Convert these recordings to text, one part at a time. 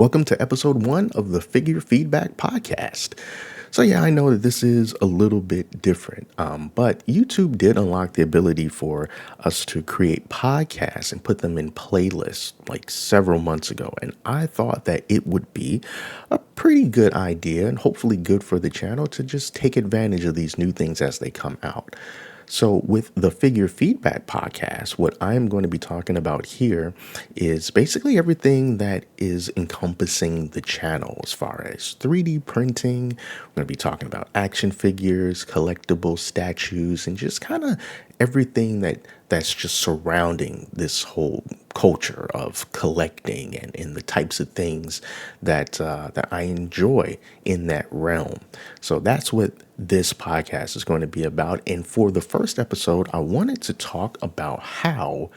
Welcome to episode 1 of the Figure Feedback Podcast. So, yeah, I know that this is a little bit different, but YouTube did unlock the ability for us to create podcasts and put them in playlists like several months ago. And I thought that it would be a pretty good idea and hopefully good for the channel to just take advantage of these new things as they come out. So, with the Figure Feedback Podcast, what I'm going to be talking about here is basically everything that is encompassing the channel as far as 3D printing. We're going to be talking about action figures, collectible statues, and just kind of everything that's just surrounding this whole culture of collecting and the types of things that I enjoy in that realm. So that's what this podcast is going to be about. And for the first episode, I wanted to talk about how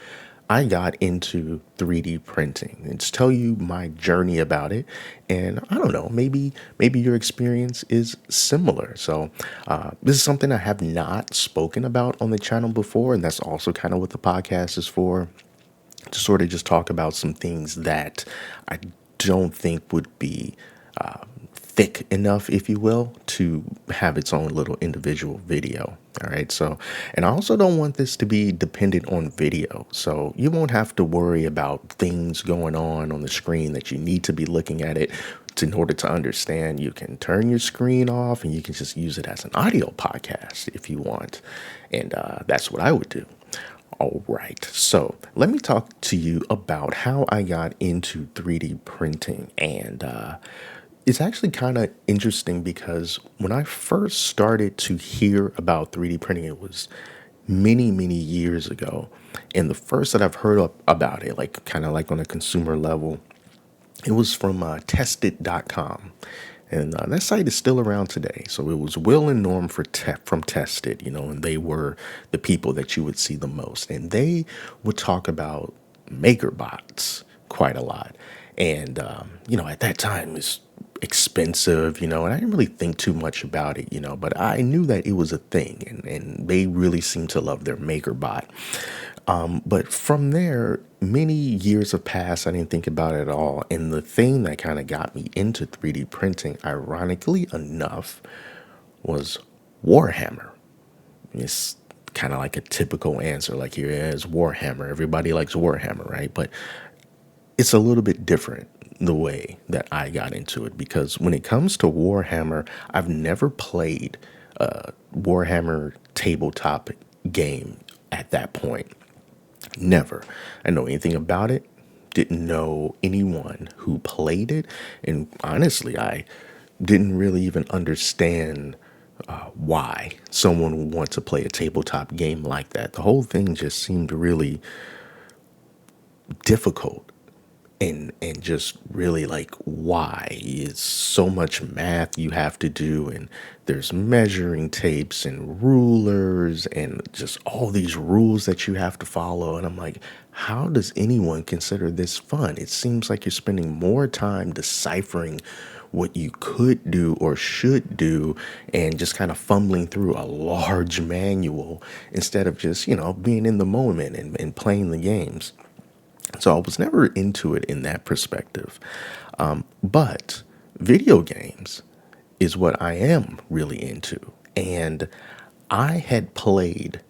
I got into 3D printing and just tell you my journey about it. And I don't know, maybe your experience is similar. So this is something I have not spoken about on the channel before, and that's also kind of what the podcast is for, to sort of just talk about some things that I don't think would be thick enough, if you will, to have its own little individual video. All right. So, and I also don't want this to be dependent on video. So you won't have to worry about things going on the screen that you need to be looking at it in order to understand. You can turn your screen off and you can just use it as an audio podcast if you want. And that's what I would do. All right, so let me talk to you about how I got into 3D printing. And it's actually kind of interesting because when I first started to hear about 3D printing, it was many years ago. And the first that I've heard about it, like kind of like on a consumer level, it was from tested.com. And that site is still around today. So it was Will and Norm from Tested, and they were the people that you would see the most. And they would talk about MakerBots quite a lot. And, at that time it's expensive, and I didn't really think too much about it, but I knew that it was a thing, and they really seemed to love their MakerBot. But from there, many years have passed. I didn't think about it at all. And the thing that kind of got me into 3D printing, ironically enough, was Warhammer. It's kind of like a typical answer, like here is Warhammer. Everybody likes Warhammer, right? But it's a little bit different the way that I got into it, because when it comes to Warhammer, I've never played a Warhammer tabletop game at that point. Never. I know anything about it. Didn't know anyone who played it. And honestly, I didn't really even understand why someone would want to play a tabletop game like that. The whole thing just seemed really difficult. And just really like, why? It's so much math you have to do, and there's measuring tapes and rulers and just all these rules that you have to follow. And I'm like, how does anyone consider this fun? It seems like you're spending more time deciphering what you could do or should do and just kind of fumbling through a large manual instead of just, being in the moment and playing the games. So I was never into it in that perspective. But video games is what I am really into. And I had played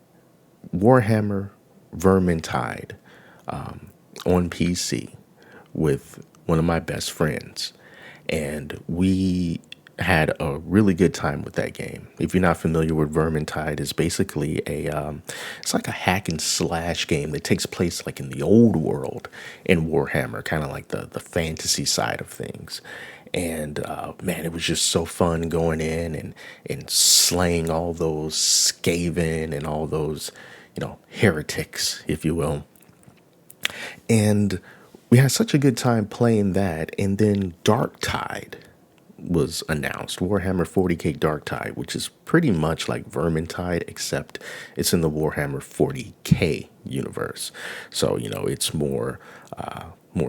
Warhammer Vermintide on PC with one of my best friends. And we had a really good time with that game. If you're not familiar with Vermintide, it's basically it's like a hack and slash game that takes place like in the old world in Warhammer, kind of like the fantasy side of things. And man, it was just so fun going in and slaying all those Skaven and all those, heretics, if you will. And we had such a good time playing that. And then Dark Tide was announced, Warhammer 40k Dark Tide, which is pretty much like Vermintide, except it's in the Warhammer 40k universe. So, it's more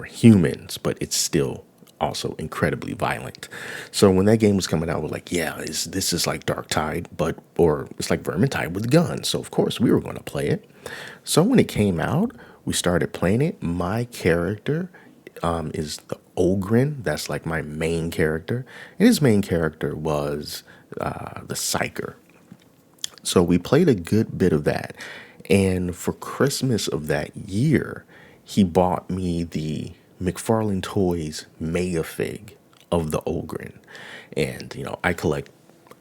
humans, but it's still also incredibly violent. So when that game was coming out, we're like, yeah, this is like Dark Tide, or it's like Vermintide with guns. So of course we were going to play it. So when it came out, we started playing it. My character is the Ogren. That's like my main character. And his main character was the Psyker. So we played a good bit of that. And for Christmas of that year, he bought me the McFarlane Toys Mega Fig of the Ogren. And, I collect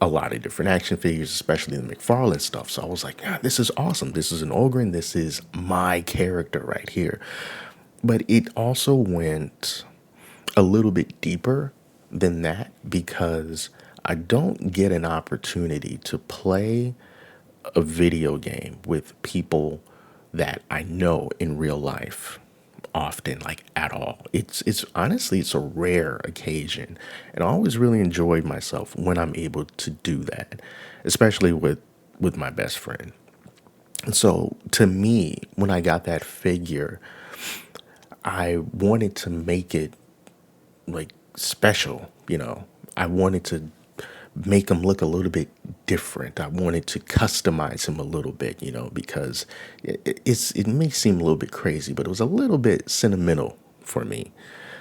a lot of different action figures, especially the McFarlane stuff. So I was like, yeah, this is awesome. This is an Ogren. This is my character right here. But it also went a little bit deeper than that because I don't get an opportunity to play a video game with people that I know in real life often, like at all. It's honestly it's a rare occasion. And I always really enjoyed myself when I'm able to do that, especially with my best friend. And so to me, when I got that figure, I wanted to make it like special. I wanted to make him look a little bit different. I wanted to customize him a little bit, because it may seem a little bit crazy, but it was a little bit sentimental for me.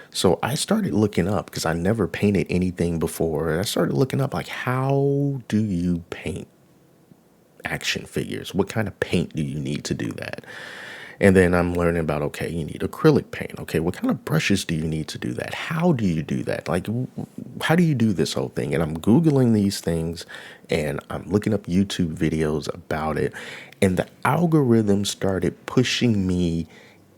So I started looking up because I never painted anything before. I started looking up like, how do you paint action figures? What kind of paint do you need to do that? And then I'm learning about, okay, you need acrylic paint. Okay, what kind of brushes do you need to do that? How do you do that? Like, how do you do this whole thing? And I'm Googling these things and I'm looking up YouTube videos about it. And the algorithm started pushing me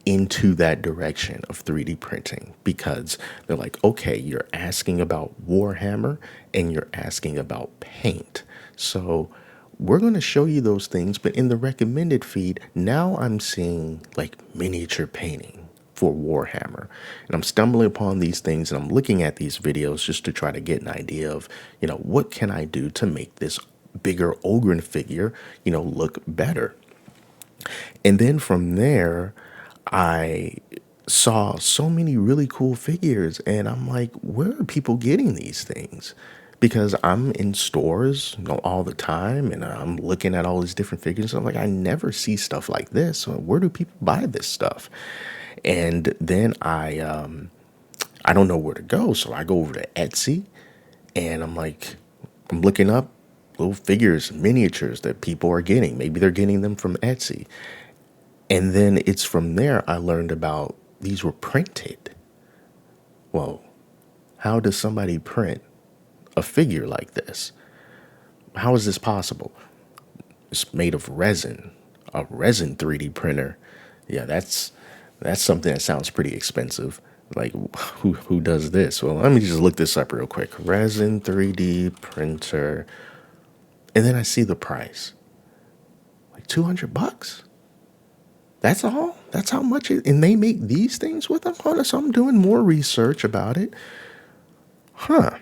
into that direction of 3D printing because they're like, okay, you're asking about Warhammer and you're asking about paint. So we're going to show you those things, but in the recommended feed, now I'm seeing like miniature painting for Warhammer. And I'm stumbling upon these things and I'm looking at these videos just to try to get an idea of, what can I do to make this bigger Ogren figure, look better. And then from there, I saw so many really cool figures and I'm like, where are people getting these things? Because I'm in stores, all the time and I'm looking at all these different figures. I'm like, I never see stuff like this. So where do people buy this stuff? And then I don't know where to go. So I go over to Etsy and I'm looking up little figures, miniatures that people are getting. Maybe they're getting them from Etsy. And then it's from there I learned about these were printed. Well, how does somebody print a figure like this? How is this possible? It's made of resin, a resin 3D printer. Yeah, that's something that sounds pretty expensive. Like who does this? Well, let me just look this up real quick. Resin 3D printer. And then I see the price. Like $200. That's all? That's how much and they make these things with them? Oh, so I'm doing more research about it. Huh.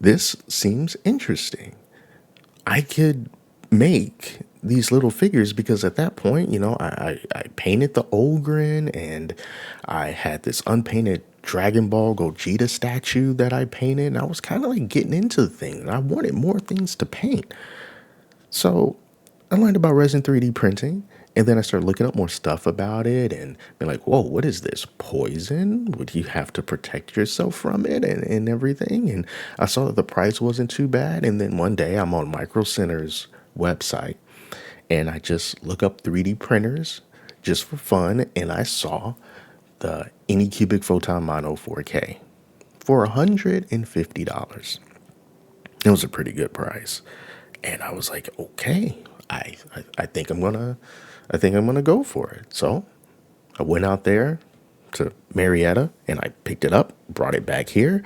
This seems interesting. I could make these little figures because at that point, I painted the Ogren and I had this unpainted Dragon Ball Gogeta statue that I painted. And I was kind of like getting into the thing and I wanted more things to paint. So I learned about resin 3D printing. And then I started looking up more stuff about it and be like, whoa, what is this? Poison? Would you have to protect yourself from it and everything? And I saw that the price wasn't too bad. And then one day I'm on Micro Center's website and I just look up 3D printers just for fun. And I saw the Anycubic Photon Mono 4K for $150. It was a pretty good price. And I was like, okay, I think I'm gonna go for it. So I went out there to Marietta and I picked it up, brought it back here,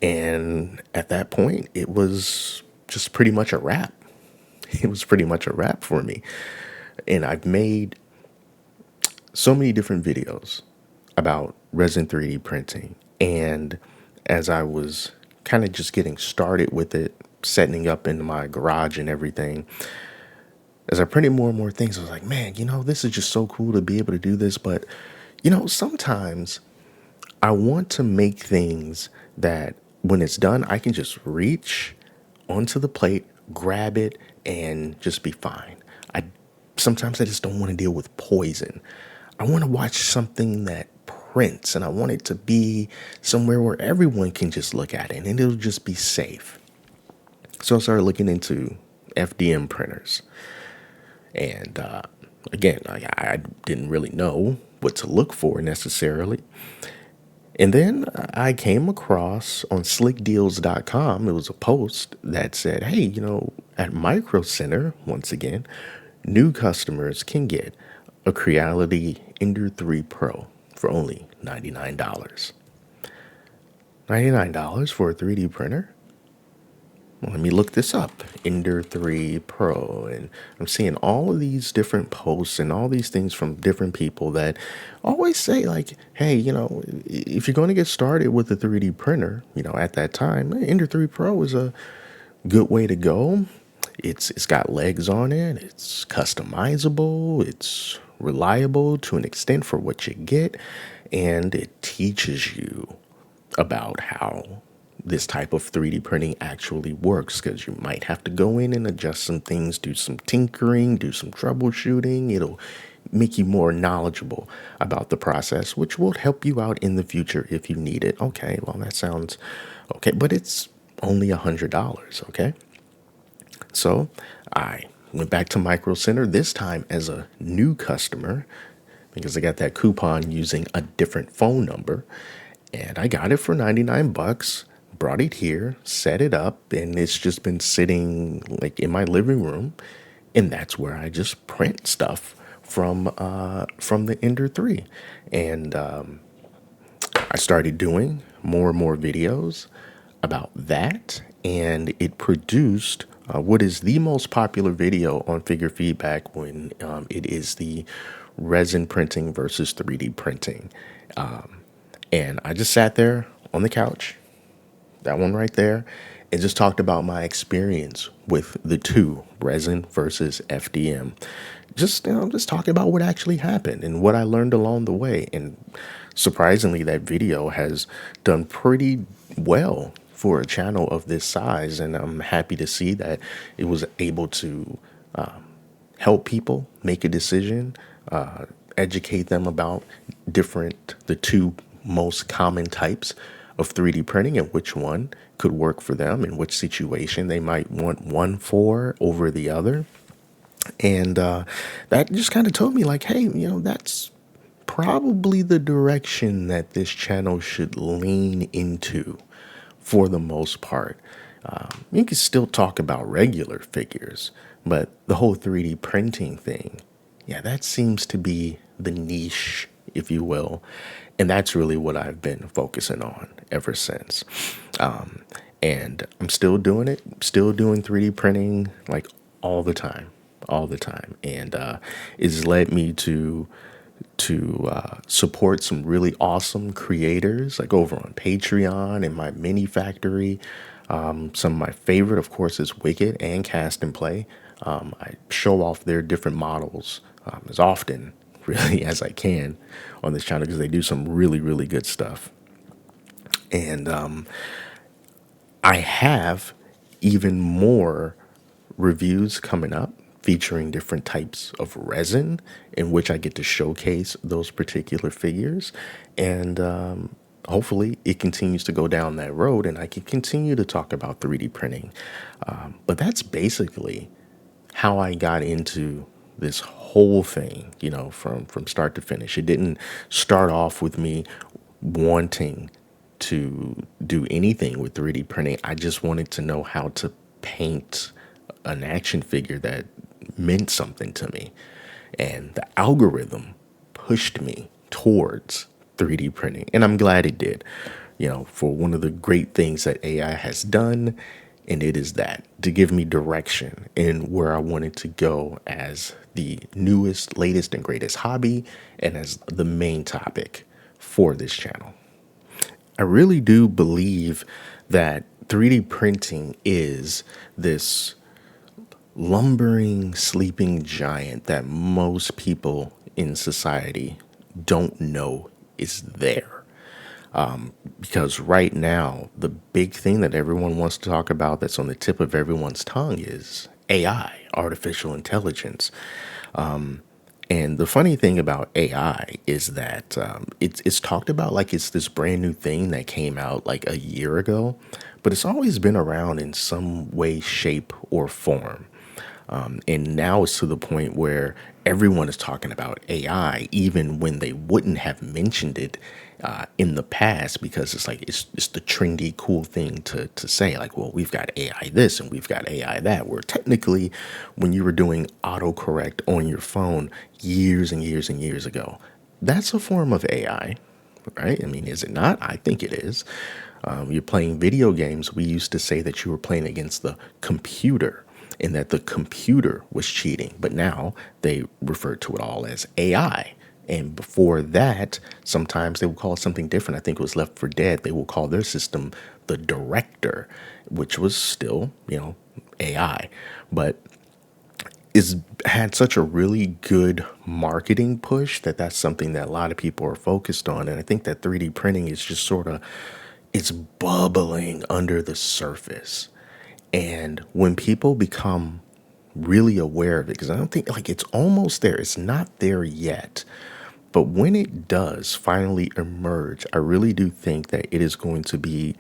and at that point it was just pretty much a wrap. It was pretty much a wrap for me. And I've made so many different videos about resin 3D printing. And as I was kind of just getting started with it, setting up in my garage and everything, as I printed more and more things, I was like, man, this is just so cool to be able to do this. But, sometimes I want to make things that when it's done, I can just reach onto the plate, grab it, and just be fine. Sometimes I just don't want to deal with poison. I want to watch something that prints, and I want it to be somewhere where everyone can just look at it and it'll just be safe. So I started looking into FDM printers. And again, I didn't really know what to look for necessarily. And then I came across on slickdeals.com, it was a post that said, hey, at Micro Center, once again, new customers can get a Creality Ender 3 Pro for only $99. $99 for a 3D printer? Well, let me look this up. Ender 3 Pro. And I'm seeing all of these different posts and all these things from different people that always say, like, hey, if you're going to get started with a 3D printer, at that time, Ender 3 Pro is a good way to go. It's got legs on it. It's customizable. It's reliable to an extent for what you get. And it teaches you about how this type of 3D printing actually works, because you might have to go in and adjust some things, do some tinkering, do some troubleshooting. It'll make you more knowledgeable about the process, which will help you out in the future if you need it. Okay, well, that sounds okay, but it's only $100, okay? So I went back to Micro Center, this time as a new customer, because I got that coupon using a different phone number. And I got it for 99 bucks, brought it here, set it up, and it's just been sitting like in my living room. And that's where I just print stuff from the Ender 3. And I started doing more and more videos about that, and it produced what is the most popular video on Figure Feedback when it is the resin printing versus 3D printing. And I just sat there on the couch, that one right there, and just talked about my experience with the two, resin versus FDM. Just talking about what actually happened and what I learned along the way. And surprisingly, that video has done pretty well for a channel of this size. And I'm happy to see that it was able to help people make a decision, educate them about the two most common types of 3D printing and which one could work for them and which situation they might want one for over the other. And that just kind of told me, like, hey, that's probably the direction that this channel should lean into for the most part. You can still talk about regular figures, but the whole 3D printing thing, yeah, that seems to be the niche, if you will. And that's really what I've been focusing on ever since. And I'm still doing it, still doing 3D printing like all the time. And it's led me to support some really awesome creators, like over on Patreon and my mini factory. Some of my favorite, of course, is Wicked and Cast and Play. I show off their different models as often really as I can on this channel, because they do some really, really good stuff. And I have even more reviews coming up featuring different types of resin in which I get to showcase those particular figures. And hopefully it continues to go down that road and I can continue to talk about 3D printing. But that's basically how I got into this whole thing, from start to finish. It didn't start off with me wanting to do anything with 3D printing. I just wanted to know how to paint an action figure that meant something to me. And the algorithm pushed me towards 3D printing. And I'm glad it did, for one of the great things that AI has done. And it is that, to give me direction in where I wanted to go as the newest, latest, and greatest hobby, and as the main topic for this channel. I really do believe that 3D printing is this lumbering, sleeping giant that most people in society don't know is there. Because right now, the big thing that everyone wants to talk about that's on the tip of everyone's tongue is AI, artificial intelligence. And the funny thing about AI is that it's talked about like it's this brand new thing that came out like a year ago, but it's always been around in some way, shape, or form. And now it's to the point where everyone is talking about AI, even when they wouldn't have mentioned it in the past, because it's like it's the trendy, cool thing to say. Like, well, we've got AI this and we've got AI that. Where technically, when you were doing autocorrect on your phone years and years and years ago, that's a form of AI, right? I mean, is it not? I think it is. You're playing video games. We used to say that you were playing against the computer and that the computer was cheating, but now they refer to it all as AI. And before that, sometimes they would call it something different. I think it was Left for Dead. They will call their system the director, which was still, AI. But it's had such a really good marketing push that that's something that a lot of people are focused on. And I think that 3D printing is just sort of it's bubbling under the surface. And when people become really aware of it, because I don't think like it's almost there, it's not there yet. But when it does finally emerge, I really do think that it is going to be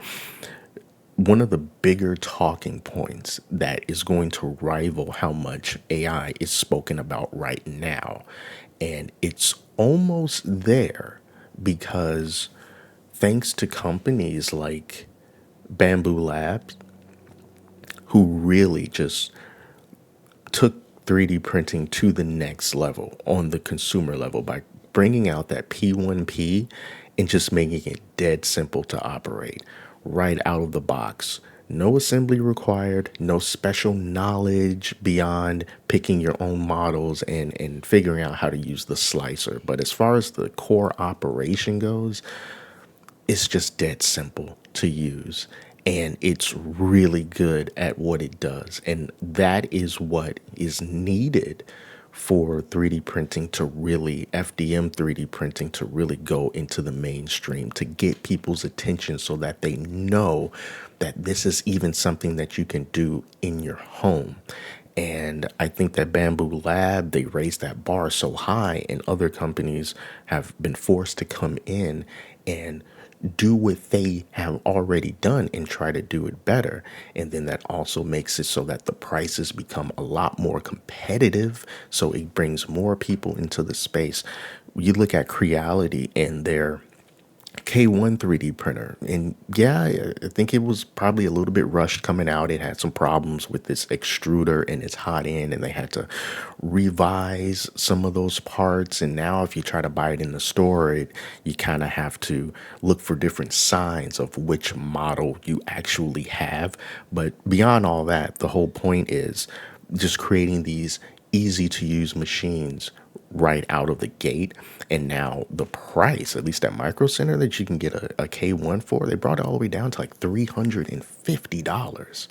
one of the bigger talking points that is going to rival how much AI is spoken about right now. And it's almost there because thanks to companies like Bamboo Labs, who really just took 3D printing to the next level on the consumer level by bringing out that P1P and just making it dead simple to operate right out of the box. No assembly required, no special knowledge beyond picking your own models and figuring out how to use the slicer. But as far as the core operation goes, it's just dead simple to use. And it's really good at what it does. And that is what is needed for 3D printing to really, FDM 3D printing to really go into the mainstream, to get people's attention so that they know that this is even something that you can do in your home. And I think that Bamboo Lab, they raised that bar so high, and other companies have been forced to come in and do what they have already done and try to do it better. And then that also makes it so that the prices become a lot more competitive. So it brings more people into the space. You look at Creality and their K1 3D printer. And yeah, I think it was probably a little bit rushed coming out. It had some problems with this extruder and its hot end, and they had to revise some of those parts. And now, if you try to buy it in the store, you kind of have to look for different signs of which model you actually have. But beyond all that, the whole point is just creating these easy to use machines right out of the gate. And now the price, at least at Micro Center, that you can get a K1 for, they brought it all the way down to like $350.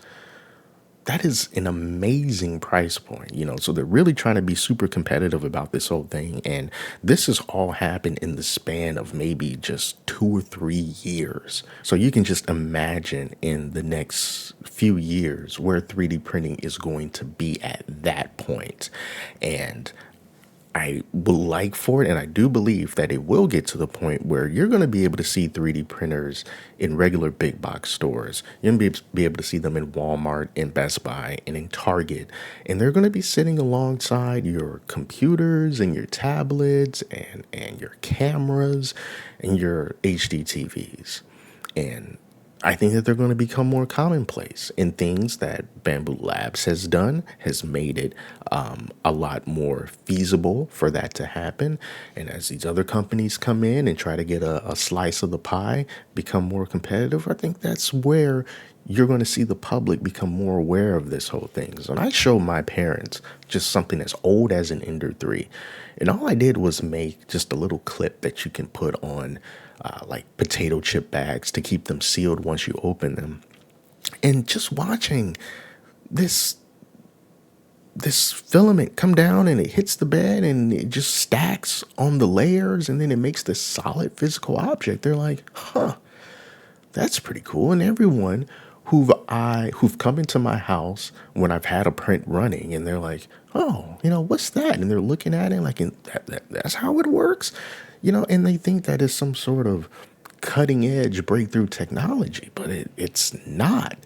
That is an amazing price point. So they're really trying to be super competitive about this whole thing. And this has all happened in the span of maybe just 2 or 3 years. So you can just imagine in the next few years where 3D printing is going to be at that point. And I would like for it, and I do believe that it will get to the point where you're going to be able to see 3D printers in regular big box stores. You're going to be able to see them in Walmart, in Best Buy, and in Target. And they're going to be sitting alongside your computers and your tablets and your cameras and your HD TVs. And I think that they're going to become more commonplace, and things that Bamboo Labs has done has made it a lot more feasible for that to happen. And as these other companies come in and try to get a slice of the pie, become more competitive, I think that's where you're going to see the public become more aware of this whole thing. So when I showed my parents just something as old as an Ender 3, and all I did was make just a little clip that you can put on like potato chip bags to keep them sealed once you open them. And just watching this filament come down and it hits the bed and it just stacks on the layers and then it makes this solid physical object. They're like, huh, that's pretty cool. And everyone who've come into my house when I've had a print running, and they're like, "Oh, what's that?" And they're looking at it like, "That's how it works," and they think that is some sort of cutting edge breakthrough technology, but it's not.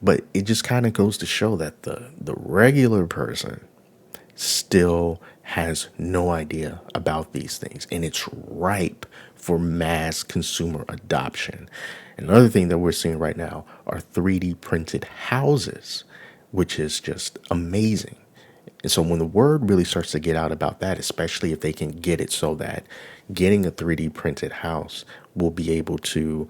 But it just kind of goes to show that the regular person still has no idea about these things, and it's ripe for mass consumer adoption. Another thing that we're seeing right now are 3D printed houses, which is just amazing. And so when the word really starts to get out about that, especially if they can get it so that getting a 3D printed house will be able to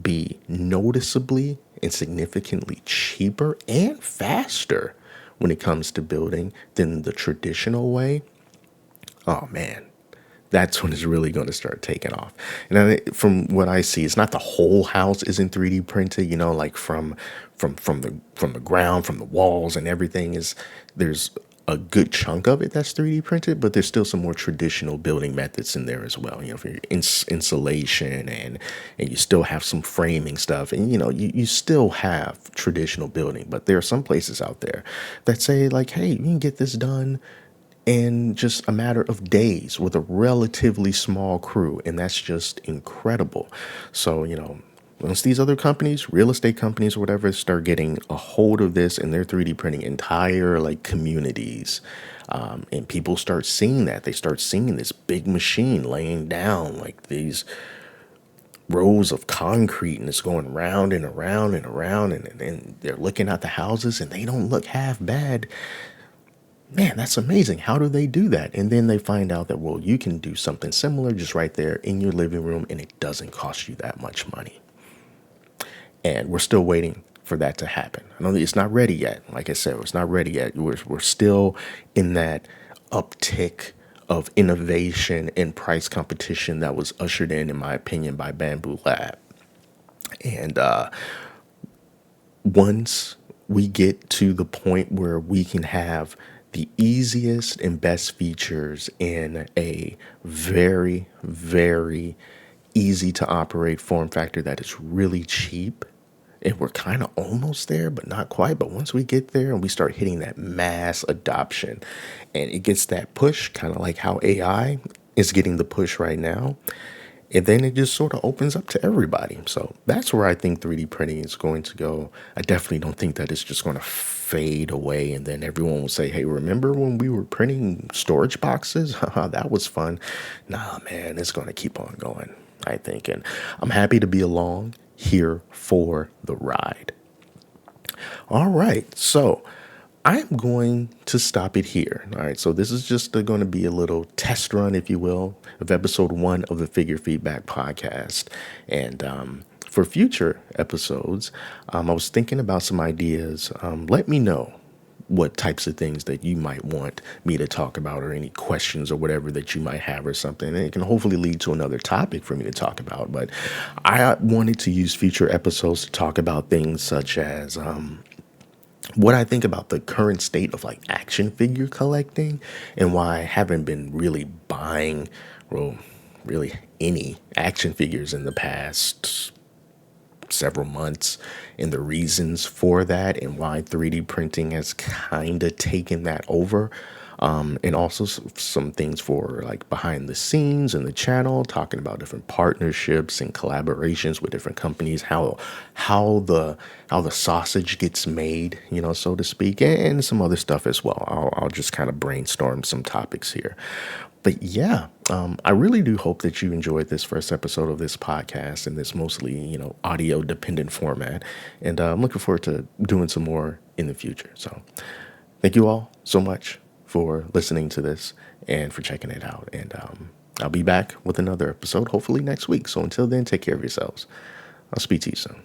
be noticeably and significantly cheaper and faster when it comes to building than the traditional way, oh man, that's when it's really going to start taking off. And from what I see, it's not the whole house isn't 3D printed, like from the ground, from the walls and everything is there's a good chunk of it that's 3D printed, but there's still some more traditional building methods in there as well. For your insulation and you still have some framing stuff, and you still have traditional building, but there are some places out there that say like, hey, you can get this done in just a matter of days with a relatively small crew. And that's just incredible. So, once these other companies, real estate companies or whatever, start getting a hold of this and they're 3D printing entire like communities, and people start seeing that, they start seeing this big machine laying down like these rows of concrete and it's going round and around and around, and they're looking at the houses and they don't look half bad. Man, that's amazing. How do they do that? And then they find out that, well, you can do something similar just right there in your living room and it doesn't cost you that much money. And we're still waiting for that to happen. I know that it's not ready yet. Like I said, it's not ready yet. We're still in that uptick of innovation and price competition that was ushered in my opinion, by Bamboo Lab. And once we get to the point where we can have the easiest and best features in a very, very easy to operate form factor that is really cheap, and we're kind of almost there, but not quite. But once we get there and we start hitting that mass adoption and it gets that push, kind of like how AI is getting the push right now, and then it just sort of opens up to everybody. So that's where I think 3D printing is going to go. I definitely don't think that it's just going to fade away and then everyone will say, hey, remember when we were printing storage boxes? That was fun. Nah, man, it's going to keep on going, I think. And I'm happy to be along here for the ride. All right. So I'm going to stop it here. All right. So this is just going to be a little test run, if you will, of episode 1 of the Figure Feedback podcast. And for future episodes, I was thinking about some ideas. Let me know what types of things that you might want me to talk about, or any questions or whatever that you might have or something. And it can hopefully lead to another topic for me to talk about. But I wanted to use future episodes to talk about things such as what I think about the current state of like action figure collecting and why I haven't been really buying, well, really any action figures in the past several months, and the reasons for that and why 3D printing has kind of taken that over. And also some things for like behind the scenes in the channel, talking about different partnerships and collaborations with different companies, how the sausage gets made, so to speak, and some other stuff as well. I'll just kind of brainstorm some topics here. But yeah, I really do hope that you enjoyed this first episode of this podcast in this mostly, audio dependent format. And I'm looking forward to doing some more in the future. So thank you all so much for listening to this and for checking it out. And I'll be back with another episode, hopefully next week. So until then, take care of yourselves. I'll speak to you soon.